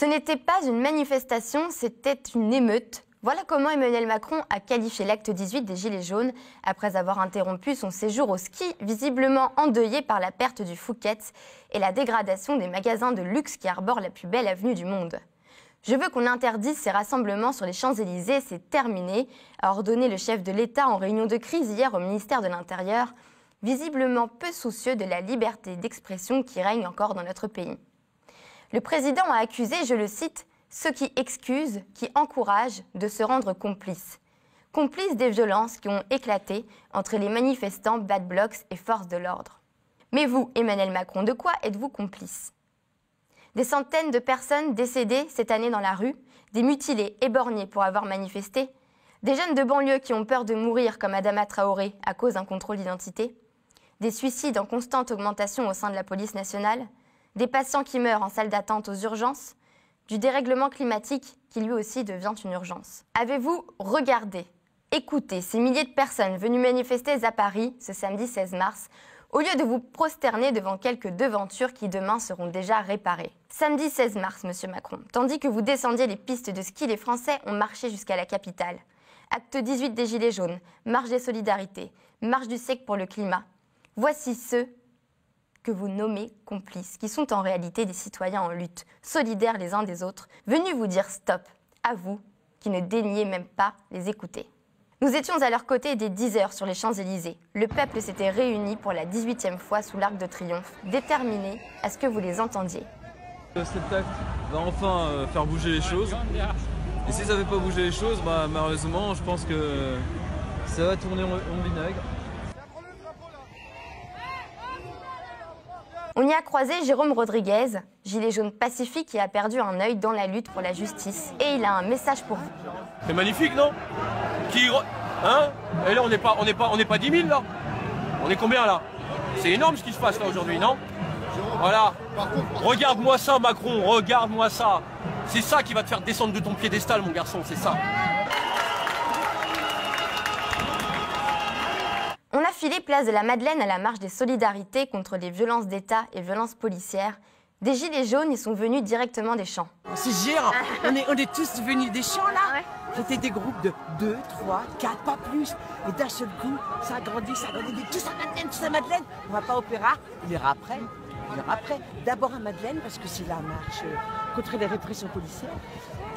Ce n'était pas une manifestation, c'était une émeute. Voilà comment Emmanuel Macron a qualifié l'acte 18 des Gilets jaunes après avoir interrompu son séjour au ski, visiblement endeuillé par la perte du Fouquet's et la dégradation des magasins de luxe qui arborent la plus belle avenue du monde. Je veux qu'on interdise ces rassemblements sur les Champs-Élysées, c'est terminé, a ordonné le chef de l'État en réunion de crise hier au ministère de l'Intérieur, visiblement peu soucieux de la liberté d'expression qui règne encore dans notre pays. Le président a accusé, je le cite, ceux qui excusent, qui encouragent de se rendre complices. Complices des violences qui ont éclaté entre les manifestants Bad Blocs et forces de l'ordre. Mais vous, Emmanuel Macron, de quoi êtes-vous complice? Des centaines de personnes décédées cette année dans la rue, des mutilés éborgnés pour avoir manifesté, des jeunes de banlieue qui ont peur de mourir comme Adama Traoré à cause d'un contrôle d'identité, des suicides en constante augmentation au sein de la police nationale, des patients qui meurent en salle d'attente aux urgences, du dérèglement climatique qui lui aussi devient une urgence. Avez-vous regardé, écouté ces milliers de personnes venues manifester à Paris ce samedi 16 mars, au lieu de vous prosterner devant quelques devantures qui demain seront déjà réparées? Samedi 16 mars, Monsieur Macron, tandis que vous descendiez les pistes de ski, les Français ont marché jusqu'à la capitale. Acte 18 des Gilets jaunes, marche des solidarités, marche du siècle pour le climat. Voici ceux que vous nommez complices, qui sont en réalité des citoyens en lutte, solidaires les uns des autres, venus vous dire stop, à vous, qui ne daigniez même pas les écouter. Nous étions à leur côté dès 10 h sur les Champs-Élysées. Le peuple s'était réuni pour la 18e fois sous l'Arc de Triomphe, déterminé à ce que vous les entendiez. Cet acte va enfin faire bouger les choses. Et si ça ne fait pas bouger les choses, malheureusement, je pense que ça va tourner en vinaigre. On y a croisé Jérôme Rodriguez, gilet jaune pacifique qui a perdu un œil dans la lutte pour la justice. Et il a un message pour vous. C'est magnifique, non? Hein? Et là, on n'est pas 10 000, là? On est combien, là? C'est énorme ce qui se passe, là, aujourd'hui, non? Voilà. Regarde-moi ça, Macron, regarde-moi ça. C'est ça qui va te faire descendre de ton piédestal, mon garçon, c'est ça. On a filé place de la Madeleine à la marche des solidarités contre les violences d'État et violences policières. Des gilets jaunes y sont venus directement des champs. C'est géant, on est tous venus des champs là. C'était des groupes de 2, 3, 4, pas plus. Et d'un seul coup, ça a grandi, tous à Madeleine. On va pas au Opéra, il y aura après. D'abord à Madeleine parce que c'est la marche contre les répressions policières.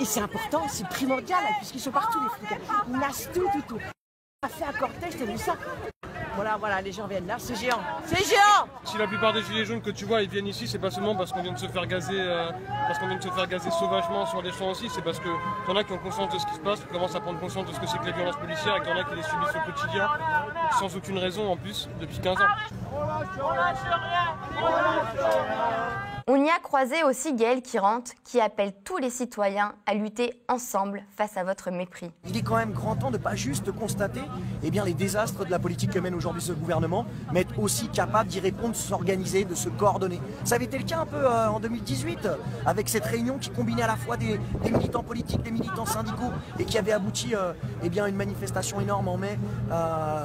Et c'est important, c'est primordial puisqu'ils sont partout les flics. Ils nassent tout. On a fait un cortège, t'as vu ça? Voilà, les gens viennent là, c'est géant. C'est géant! Si la plupart des gilets jaunes que tu vois, ils viennent ici, c'est pas seulement parce qu'on vient de se faire gazer, sauvagement sur les champs aussi, c'est parce que y en a qui ont conscience de ce qui se passe, qui commencent à prendre conscience de ce que c'est que les violences policières et qu'il y en a qui les subissent au quotidien, sans aucune raison en plus, depuis 15 ans. On lâche rien. On y a croisé aussi Gaël Kirante, qui appelle tous les citoyens à lutter ensemble face à votre mépris. Il est quand même grand temps de pas juste constater les désastres de la politique que mène aujourd'hui ce gouvernement, mais être aussi capable d'y répondre, de s'organiser, de se coordonner. Ça avait été le cas un peu en 2018, avec cette réunion qui combinait à la fois des militants politiques, des militants syndicaux, et qui avait abouti une manifestation énorme en mai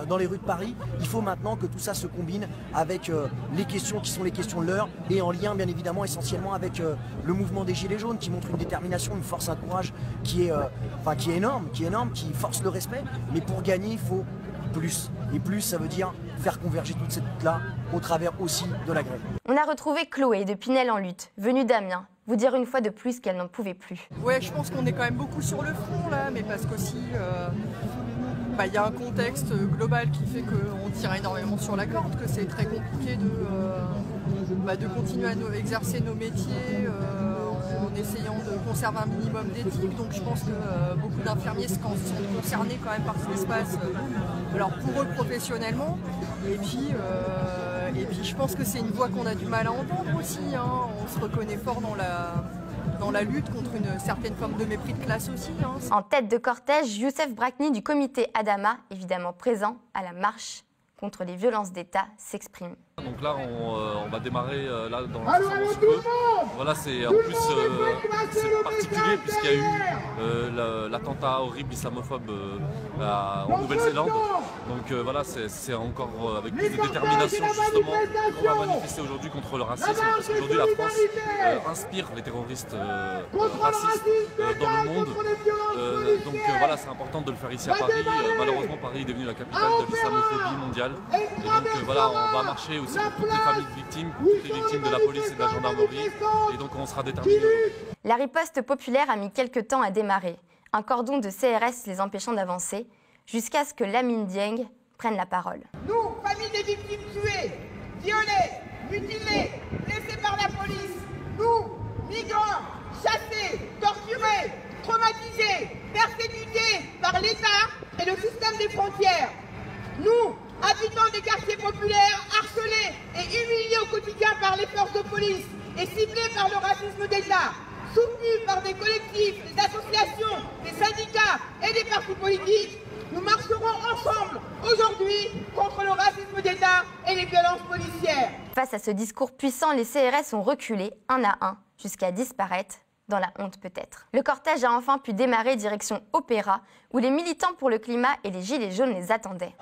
dans les rues de Paris. Il faut maintenant que tout ça se combine avec les questions qui sont les questions de l'heure, et en lien bien évidemment essentiellement avec le mouvement des Gilets jaunes qui montre une détermination, une force, un courage qui est énorme, qui force le respect. Mais pour gagner, il faut plus. Et plus, ça veut dire faire converger toute cette lutte-là au travers aussi de la grève. On a retrouvé Chloé de Pinel en lutte, venue d'Amiens, vous dire une fois de plus qu'elle n'en pouvait plus. Ouais, je pense qu'on est quand même beaucoup sur le front là, mais parce qu'aussi y a un contexte global qui fait qu'on tire énormément sur la corde, que c'est très compliqué de continuer à exercer nos métiers en essayant de conserver un minimum d'éthique. Donc je pense que beaucoup d'infirmiers sont concernés quand même par ce qui se passe, alors pour eux professionnellement. Et puis je pense que c'est une voix qu'on a du mal à entendre aussi. On se reconnaît fort dans la lutte contre une certaine forme de mépris de classe aussi. En tête de cortège, Youssef Brakni du comité Adama, évidemment présent à la marche contre les violences d'État, s'exprime. Donc là, on va démarrer là dans l'incessamment sous peu. Voilà, c'est en plus c'est particulier puisqu'il y a eu l'attentat horrible islamophobe en Nouvelle-Zélande. Donc voilà, c'est encore avec plus de détermination justement qu'on va manifester aujourd'hui contre le racisme. Parce qu'aujourd'hui, la France inspire les terroristes racistes dans le monde. Donc voilà, c'est important de le faire ici à Paris. Malheureusement, Paris est devenu la capitale de l'islamophobie mondiale. Et donc voilà, on va marcher aussi pour toutes les familles de victimes, pour toutes les victimes de la police et de la gendarmerie. Et donc on sera déterminés aujourd'hui. La riposte populaire a mis quelques temps à démarrer. Un cordon de CRS les empêchant d'avancer, jusqu'à ce que Lamine Dieng prenne la parole. Nous, familles des victimes tuées, violées, mutilées, blessées par la police, nous, migrants, chassés, torturés, traumatisés, persécutés par l'État et le système des frontières. Nous, habitants des quartiers populaires, harcelés et humiliés au quotidien par les forces de police et ciblés par le racisme d'État, soutenus par des collectifs, des associations, des syndicats et des partis politiques, nous marcherons ensemble aujourd'hui contre le racisme d'État et les violences policières. Face à ce discours puissant, les CRS ont reculé un à un jusqu'à disparaître dans la honte peut-être. Le cortège a enfin pu démarrer direction Opéra, où les militants pour le climat et les gilets jaunes les attendaient.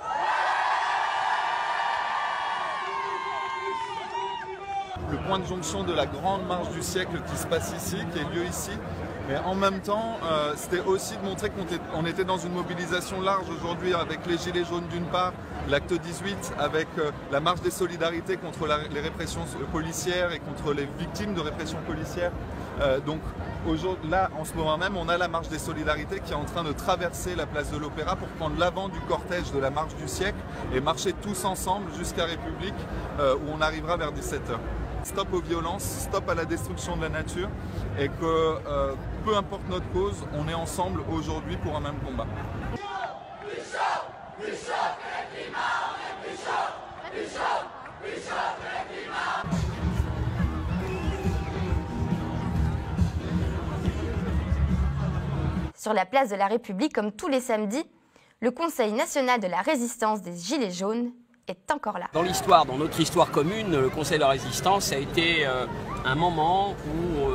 Le point de jonction de la grande marche du siècle qui se passe ici, qui a lieu ici. Mais en même temps, c'était aussi de montrer qu'on était dans une mobilisation large aujourd'hui avec les Gilets jaunes d'une part, l'acte 18 avec la marche des solidarités contre les répressions policières et contre les victimes de répression policière. Donc là, en ce moment même, on a la marche des solidarités qui est en train de traverser la place de l'Opéra pour prendre l'avant du cortège de la marche du siècle et marcher tous ensemble jusqu'à République où on arrivera vers 17h. Stop aux violences, stop à la destruction de la nature et que peu importe notre cause, on est ensemble aujourd'hui pour un même combat. Sur la place de la République, comme tous les samedis, le Conseil national de la résistance des Gilets jaunes est encore là. Dans l'histoire, dans notre histoire commune, le Conseil de la Résistance a été un moment où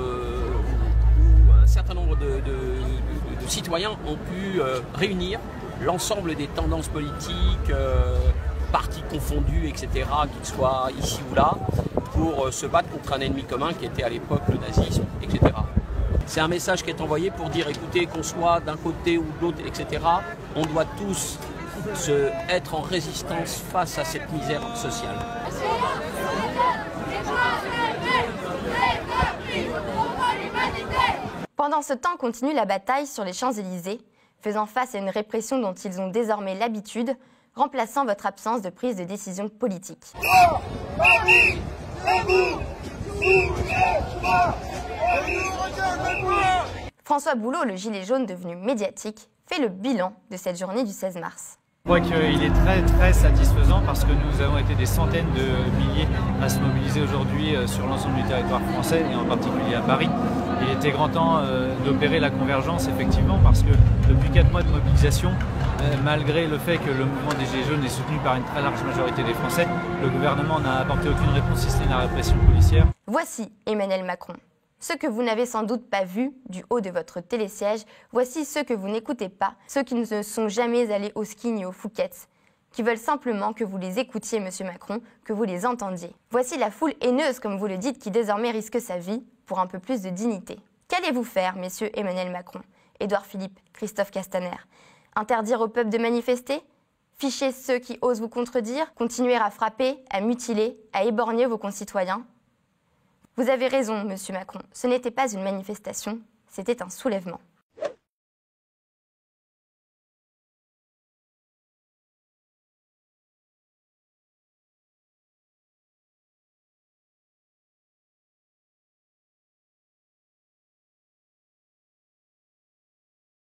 un certain nombre de citoyens ont pu réunir l'ensemble des tendances politiques, partis confondus, etc., qu'ils soient ici ou là, pour se battre contre un ennemi commun qui était à l'époque le nazisme, etc. C'est un message qui est envoyé pour dire, écoutez, qu'on soit d'un côté ou de l'autre, etc., on doit tous être en résistance face à cette misère sociale. Pendant ce temps continue la bataille sur les Champs-Élysées, faisant face à une répression dont ils ont désormais l'habitude, remplaçant votre absence de prise de décision politique. François Boulot, le gilet jaune devenu médiatique, fait le bilan de cette journée du 16 mars. Je crois qu'il est très satisfaisant parce que nous avons été des centaines de milliers à se mobiliser aujourd'hui sur l'ensemble du territoire français et en particulier à Paris. Il était grand temps d'opérer la convergence effectivement parce que depuis 4 mois de mobilisation, malgré le fait que le mouvement des Gilets jaunes est soutenu par une très large majorité des Français, le gouvernement n'a apporté aucune réponse si ce n'est la répression policière. Voici Emmanuel Macron. Ceux que vous n'avez sans doute pas vus du haut de votre télésiège, voici ceux que vous n'écoutez pas, ceux qui ne sont jamais allés au ski ni au Fouquet's, qui veulent simplement que vous les écoutiez, Monsieur Macron, que vous les entendiez. Voici la foule haineuse, comme vous le dites, qui désormais risque sa vie pour un peu plus de dignité. Qu'allez-vous faire, messieurs Emmanuel Macron, Édouard Philippe, Christophe Castaner? Interdire au peuple de manifester? Ficher ceux qui osent vous contredire? Continuer à frapper, à mutiler, à éborgner vos concitoyens? Vous avez raison, Monsieur Macron, ce n'était pas une manifestation, c'était un soulèvement.